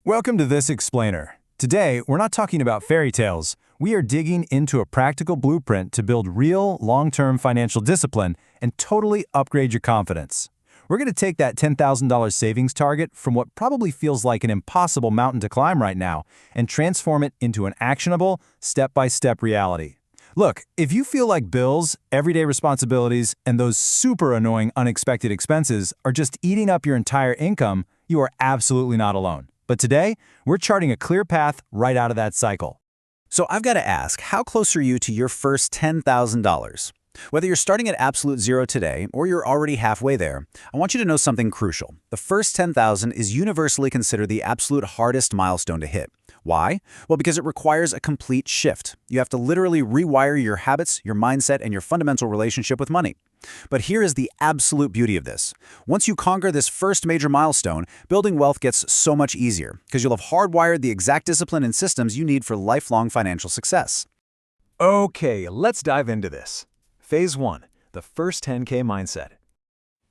Welcome to This Explainer. Today, we're not talking about fairy tales. We are digging into a practical blueprint to build real, long-term financial discipline and totally upgrade your confidence. We're going to take that $10,000 savings target from what probably feels like an impossible mountain to climb right now and transform it into an actionable, step-by-step reality. Look, if you feel like bills, everyday responsibilities, and those super annoying unexpected expenses are just eating up your entire income, you are absolutely not alone. But today, we're charting a clear path right out of that cycle. So I've got to ask, how close are you to your first $10,000? Whether you're starting at absolute zero today or you're already halfway there, I want you to know something crucial. The first $10,000 is universally considered the absolute hardest milestone to hit. Why? Well, because it requires a complete shift. You have to literally rewire your habits, your mindset, and your fundamental relationship with money. But here is the absolute beauty of this. Once you conquer this first major milestone, building wealth gets so much easier because you'll have hardwired the exact discipline and systems you need for lifelong financial success. Okay, let's dive into this. Phase 1, the first 10K mindset.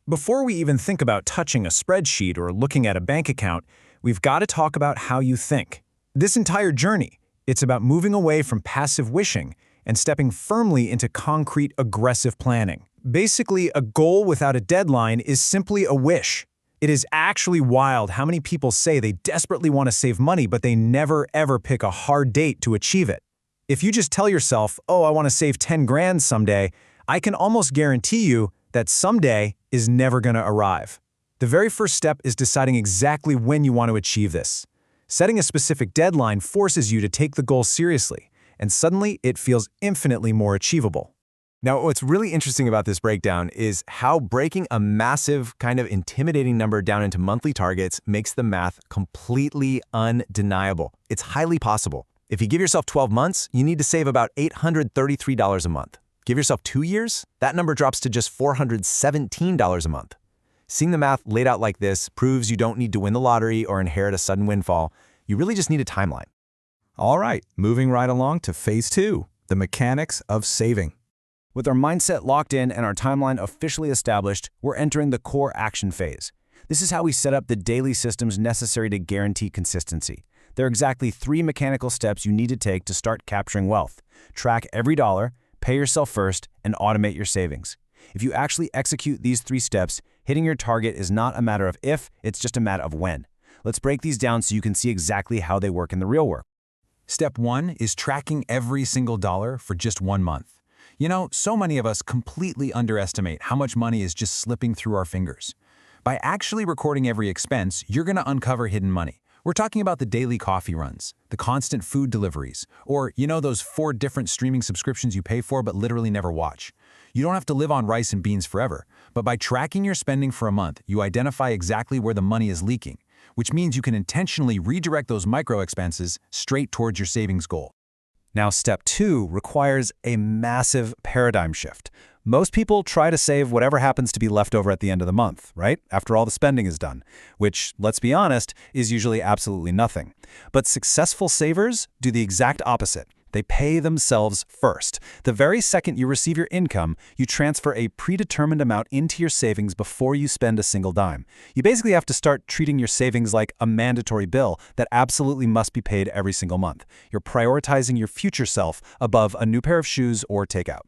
Before we even think about touching a spreadsheet or looking at a bank account, we've got to talk about how you think. This entire journey, it's about moving away from passive wishing and stepping firmly into concrete, aggressive planning. Basically, a goal without a deadline is simply a wish. It is actually wild how many people say they desperately want to save money, but they never ever pick a hard date to achieve it. If you just tell yourself, oh, I want to save 10 grand someday, I can almost guarantee you that someday is never going to arrive. The very first step is deciding exactly when you want to achieve this. Setting a specific deadline forces you to take the goal seriously, and suddenly it feels infinitely more achievable. Now, what's really interesting about this breakdown is how breaking a massive, kind of intimidating number down into monthly targets makes the math completely undeniable. It's highly possible. If you give yourself 12 months, you need to save about $833 a month. Give yourself 2 years, that number drops to just $417 a month. Seeing the math laid out like this proves you don't need to win the lottery or inherit a sudden windfall. You really just need a timeline. All right, moving right along to phase 2, the mechanics of saving. With our mindset locked in and our timeline officially established, we're entering the core action phase. This is how we set up the daily systems necessary to guarantee consistency. There are exactly 3 mechanical steps you need to take to start capturing wealth. Track every dollar, pay yourself first, and automate your savings. If you actually execute these 3 steps, hitting your target is not a matter of if, it's just a matter of when. Let's break these down so you can see exactly how they work in the real world. Step 1 is tracking every single dollar for just 1 month. You know, so many of us completely underestimate how much money is just slipping through our fingers. By actually recording every expense, you're going to uncover hidden money. We're talking about the daily coffee runs, the constant food deliveries, or, those 4 different streaming subscriptions you pay for but literally never watch. You don't have to live on rice and beans forever, but by tracking your spending for a month, you identify exactly where the money is leaking, which means you can intentionally redirect those micro expenses straight towards your savings goal. Now, step 2 requires a massive paradigm shift. Most people try to save whatever happens to be left over at the end of the month, right? After all the spending is done, which, let's be honest, is usually absolutely nothing. But successful savers do the exact opposite. They pay themselves first. The very second you receive your income, you transfer a predetermined amount into your savings before you spend a single dime. You basically have to start treating your savings like a mandatory bill that absolutely must be paid every single month. You're prioritizing your future self above a new pair of shoes or takeout.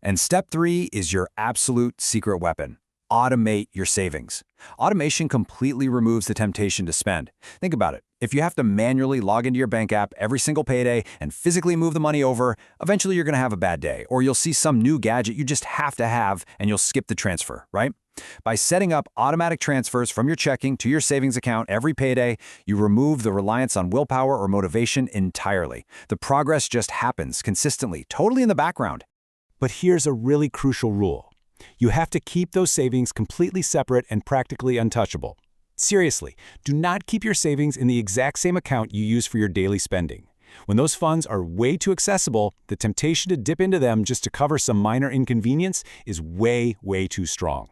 And step 3 is your absolute secret weapon. Automate your savings. Automation completely removes the temptation to spend. Think about it. If you have to manually log into your bank app every single payday and physically move the money over, eventually you're going to have a bad day, or you'll see some new gadget you just have to have and you'll skip the transfer, right? By setting up automatic transfers from your checking to your savings account every payday, you remove the reliance on willpower or motivation entirely. The progress just happens consistently, totally in the background. But here's a really crucial rule. You have to keep those savings completely separate and practically untouchable. Seriously, do not keep your savings in the exact same account you use for your daily spending. When those funds are way too accessible, the temptation to dip into them just to cover some minor inconvenience is way, way too strong.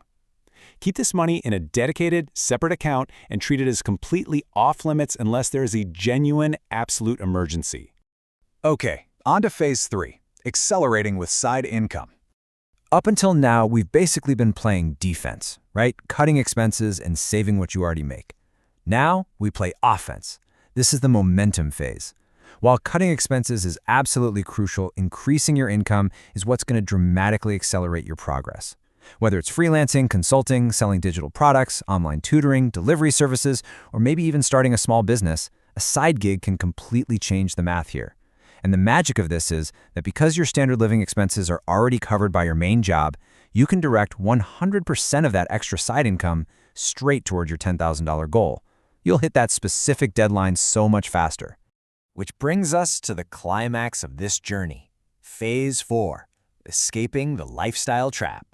Keep this money in a dedicated, separate account and treat it as completely off-limits unless there is a genuine, absolute emergency. Okay, on to phase 3, accelerating with side income. Up until now, we've basically been playing defense, right? Cutting expenses and saving what you already make. Now, we play offense. This is the momentum phase. While cutting expenses is absolutely crucial, increasing your income is what's going to dramatically accelerate your progress. Whether it's freelancing, consulting, selling digital products, online tutoring, delivery services, or maybe even starting a small business, a side gig can completely change the math here. And the magic of this is that because your standard living expenses are already covered by your main job, you can direct 100% of that extra side income straight toward your $10,000 goal. You'll hit that specific deadline so much faster. Which brings us to the climax of this journey. Phase 4, escaping the lifestyle trap.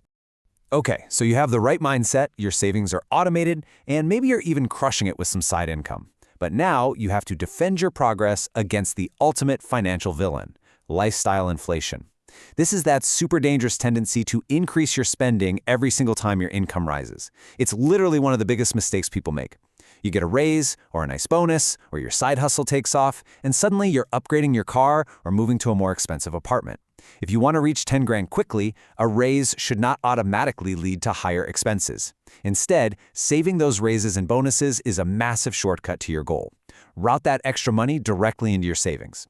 Okay, so you have the right mindset, your savings are automated, and maybe you're even crushing it with some side income. But now you have to defend your progress against the ultimate financial villain, lifestyle inflation. This is that super dangerous tendency to increase your spending every single time your income rises. It's literally one of the biggest mistakes people make. You get a raise or a nice bonus or your side hustle takes off, and suddenly you're upgrading your car or moving to a more expensive apartment. If you want to reach 10 grand quickly, a raise should not automatically lead to higher expenses. Instead, saving those raises and bonuses is a massive shortcut to your goal. Route that extra money directly into your savings.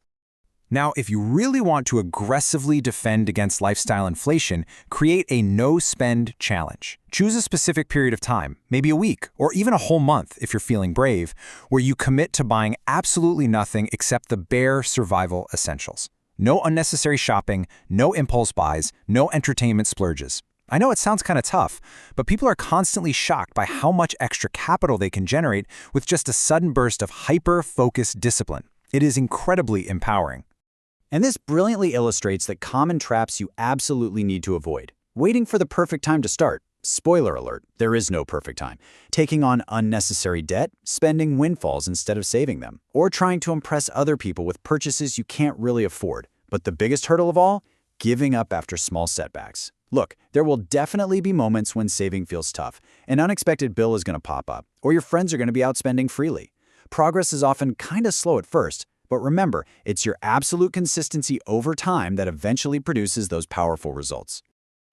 Now, if you really want to aggressively defend against lifestyle inflation, create a no-spend challenge. Choose a specific period of time, maybe a week, or even a whole month if you're feeling brave, where you commit to buying absolutely nothing except the bare survival essentials. No unnecessary shopping, no impulse buys, no entertainment splurges. I know it sounds kind of tough, but people are constantly shocked by how much extra capital they can generate with just a sudden burst of hyper-focused discipline. It is incredibly empowering. And this brilliantly illustrates the common traps you absolutely need to avoid. Waiting for the perfect time to start. Spoiler alert, there is no perfect time. Taking on unnecessary debt, spending windfalls instead of saving them, or trying to impress other people with purchases you can't really afford. But the biggest hurdle of all? Giving up after small setbacks. Look, there will definitely be moments when saving feels tough. An unexpected bill is going to pop up, or your friends are going to be out spending freely. Progress is often kind of slow at first, but remember, it's your absolute consistency over time that eventually produces those powerful results.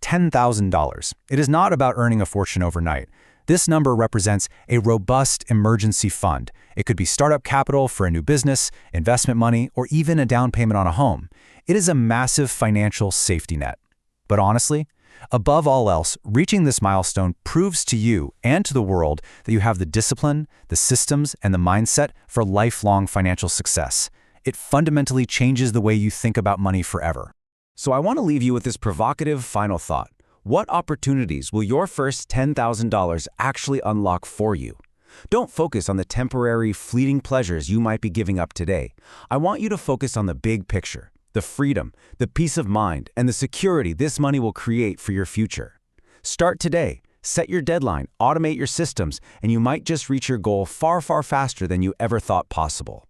$10,000. It is not about earning a fortune overnight. This number represents a robust emergency fund. It could be startup capital for a new business, investment money, or even a down payment on a home. It is a massive financial safety net. But honestly, above all else, reaching this milestone proves to you and to the world that you have the discipline, the systems, and the mindset for lifelong financial success. It fundamentally changes the way you think about money forever. So I want to leave you with this provocative final thought. What opportunities will your first $10,000 actually unlock for you? Don't focus on the temporary, fleeting pleasures you might be giving up today. I want you to focus on the big picture, the freedom, the peace of mind, and the security this money will create for your future. Start today, set your deadline, automate your systems, and you might just reach your goal far, far faster than you ever thought possible.